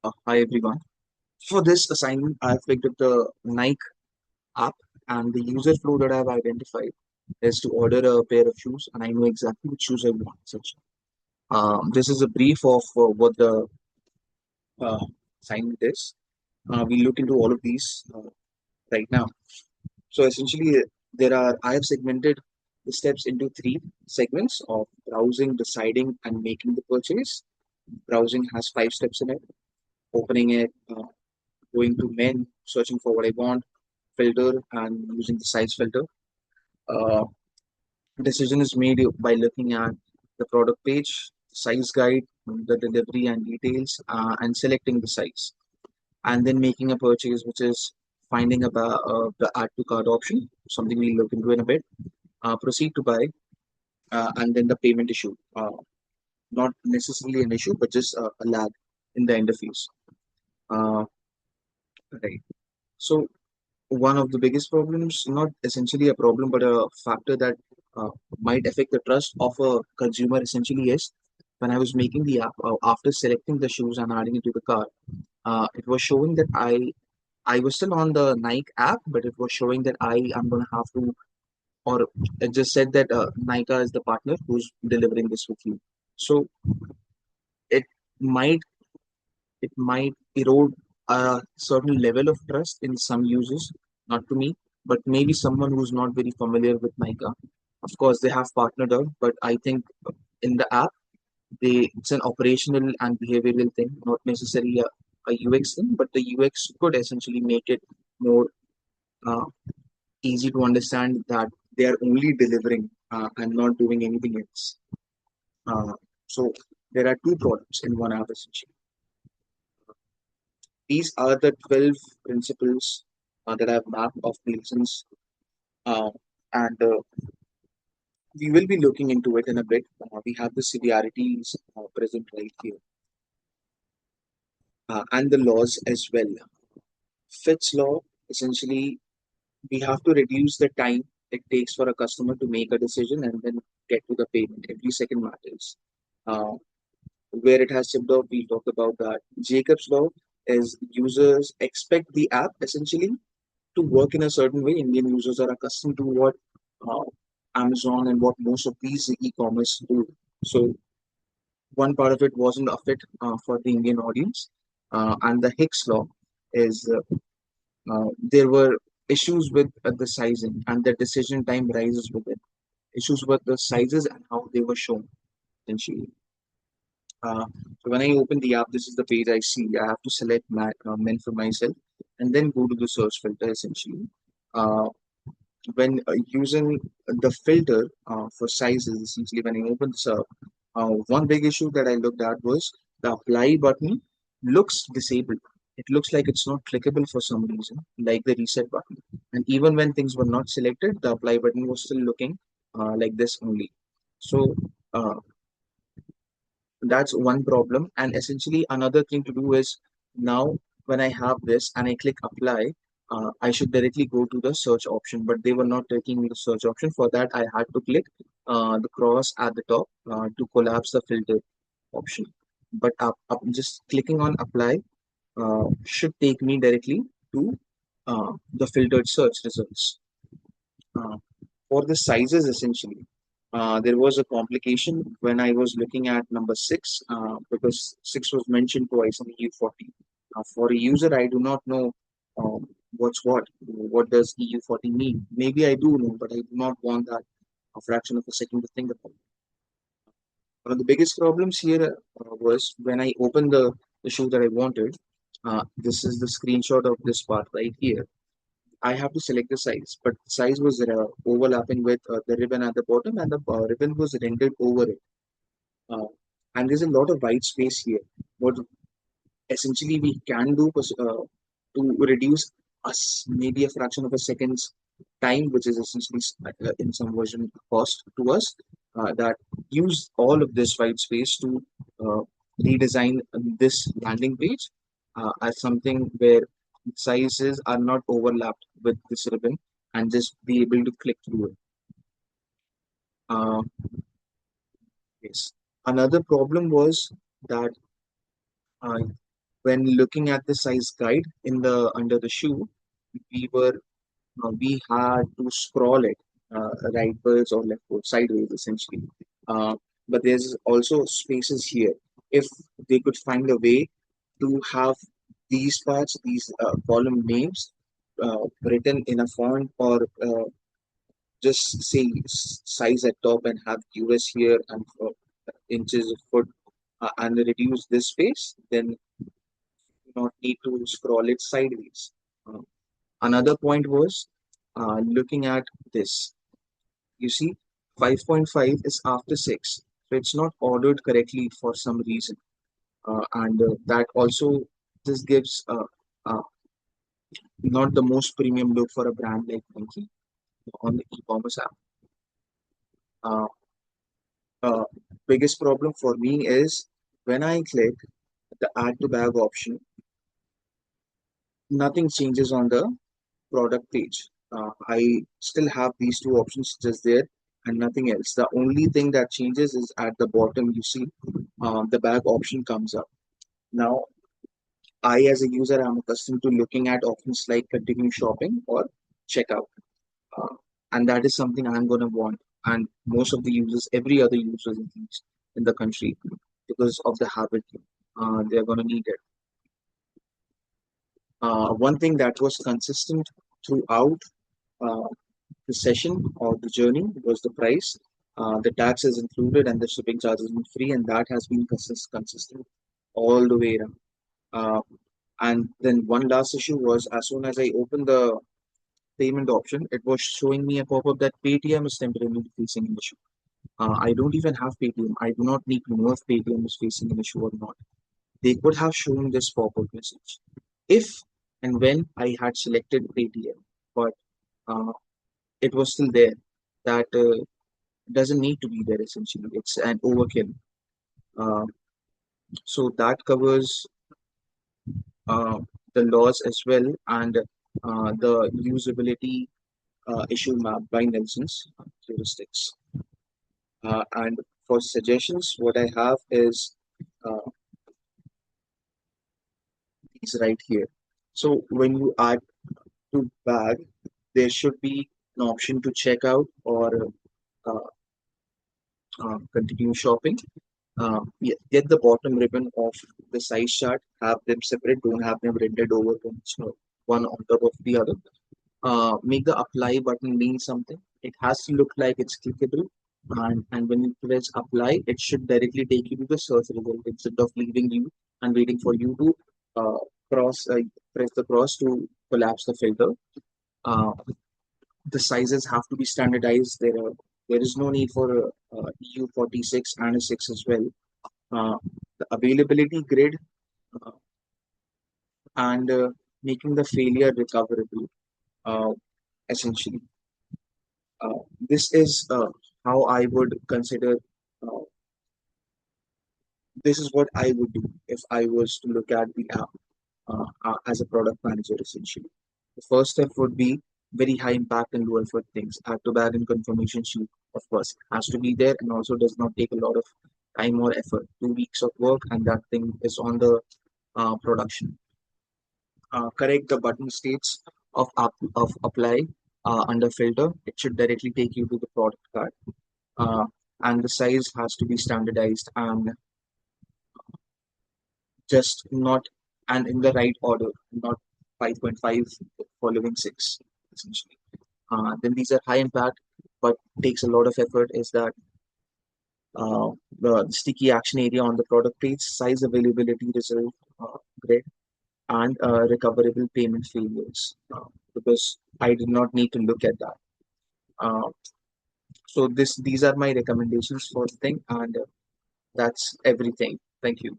Hi everyone. For this assignment, I've picked up the Nike app, and the user flow that I've identified is to order a pair of shoes, and I know exactly which shoes I want. This is a brief of what the uh, assignment is. We look into all of these right now. So essentially, I have segmented the steps into three segments of browsing, deciding, and making the purchase. Browsing has 5 steps in it: opening it, going to men, searching for what I want, filter, and using the size filter. Uh, Decision is made by looking at the product page, size guide, the delivery and details, and selecting the size. And then making a purchase, which is finding about the add to cart option, something we look into in a bit. Proceed to buy, and then the payment issue. Not necessarily an issue, but just a lag in the interface. Uh, right. So one of the biggest problems, not essentially a problem, but a factor that might affect the trust of a consumer essentially is when I was making the app, after selecting the shoes and adding it to the cart, it was showing that I was still on the Nike app, but it was showing that I am going to have to, or it just said that Nike is the partner who's delivering this with you. So it might it might erode a certain level of trust in some users, not to me, but maybe someone who's not very familiar with Nika. Of course, they have partnered up, but I think in the app, it's an operational and behavioral thing, not necessarily a UX thing, but the UX could essentially make it more uh, easy to understand that they are only delivering and not doing anything else. Uh, so there are two products in one app essentially. These are the 12 principles that I've mapped of Nielsen's, uh, and we will be looking into it in a bit. We have the severities present right here, and the laws as well. Fitz law, essentially, we have to reduce the time it takes for a customer to make a decision and then get to the payment. Every second matters. Uh, where it has chipped off, we talked about that. Jacob's law is users expect the app essentially to work in a certain way. Indian users are accustomed to what uh, Amazon and what most of these e-commerce do. So one part of it wasn't a fit for the Indian audience. And the Hicks law is there were issues with the sizing, and the decision time rises with it. Issues with the sizes and how they were shown essentially. So when I open the app, this is the page I see. I have to select men for myself and then go to the search filter essentially. Uh, when using the filter for sizes, essentially when I open this up, one big issue that I looked at was the apply button looks disabled. It looks like it's not clickable for some reason, like the reset button. And even when things were not selected, the apply button was still looking like this only. So uh, that's one problem. And essentially, another thing to do is now when I have this and I click apply, I should directly go to the search option, but they were not taking me the search option. For that, I had to click the cross at the top to collapse the filter option. But just clicking on apply should take me directly to the filtered search results. Uh, for the sizes, essentially, there was a complication when I was looking at number six because six was mentioned twice in the EU40. For a user, I do not know what's what. What does EU40 mean? Maybe I do know, but I do not want that a fraction of a second to think about. One of the biggest problems here was when I opened the shoe that I wanted. This is the screenshot of this part right here. I have to select the size, but the size was overlapping with the ribbon at the bottom, and the ribbon was rendered over it. Uh, and there's a lot of white space here. What essentially we can do to reduce us maybe a fraction of a second's time, which is essentially in some version cost to us, that use all of this white space to uh, redesign this landing page as something where sizes are not overlapped with this ribbon and just be able to click through it. Uh, yes. Another problem was that uh, when looking at the size guide in the under the shoe, we had to scroll it rightwards or leftwards, sideways essentially. Uh, but there's also spaces here. If they could find a way to have these parts, these column names written in a font, or just say size at top and have US here and inches of foot, and reduce this space, then you not need to scroll it sideways. Uh, Another point was looking at this. You see, 5.5 is after 6, so it's not ordered correctly for some reason. And that also, this gives not the most premium look for a brand like Nike on the e-commerce app. Uh, uh, Biggest problem for me is when I click the add to bag option, nothing changes on the product page. I still have these two options just there and nothing else. The only thing that changes is at the bottom, you see the bag option comes up. Now, I, as a user, am accustomed to looking at options like continue shopping or checkout. Uh, and that is something I'm going to want. And most of the users, every other user in the country, because of the habit, they're going to need it. One thing that was consistent throughout uh, the session or the journey was the price. The tax is included and the shipping charges are free, and that has been consistent all the way around. Uh, and then one last issue was as soon as I opened the payment option, it was showing me a pop-up that Paytm is temporarily facing an issue. I don't even have Paytm. I do not need to know if Paytm is facing an issue or not. They could have shown this pop-up message if and when I had selected Paytm, but uh, it was still there. That doesn't need to be there essentially. It's an overkill. Uh, so that covers uh, the laws as well and the usability issue map by Nelson's heuristics. And for suggestions, what I have is uh, these right here. So when you add to bag, there should be an option to check out or uh, continue shopping. Get the bottom ribbon of the size chart, have them separate, don't have them rendered over one on top of the other. Make the apply button mean something. It has to look like it's clickable. And when you press apply, it should directly take you to the search result instead of leaving you and waiting for you to uh, cross press the cross to collapse the filter. Uh, the sizes have to be standardized. There is no need for a EU46 and a 6 as well. The availability grid uh, and making the failure recoverable uh, essentially. This is how I would consider. Uh, this is what I would do if I was to look at the app as a product manager. Essentially, the first step would be very high impact and low effort things. Add to bag and confirmation sheet, of course, has to be there, and also does not take a lot of time or effort. 2 weeks of work, and that thing is on the production. Correct the button states of apply under filter. It should directly take you to the product card. uh, and the size has to be standardized and just not and in the right order, not 5.5 following 6 essentially. Then these are high impact but takes a lot of effort is that the sticky action area on the product page, size availability result grid, and recoverable payment failures because I did not need to look at that. Uh, so these are my recommendations for the thing, and that's everything. Thank you.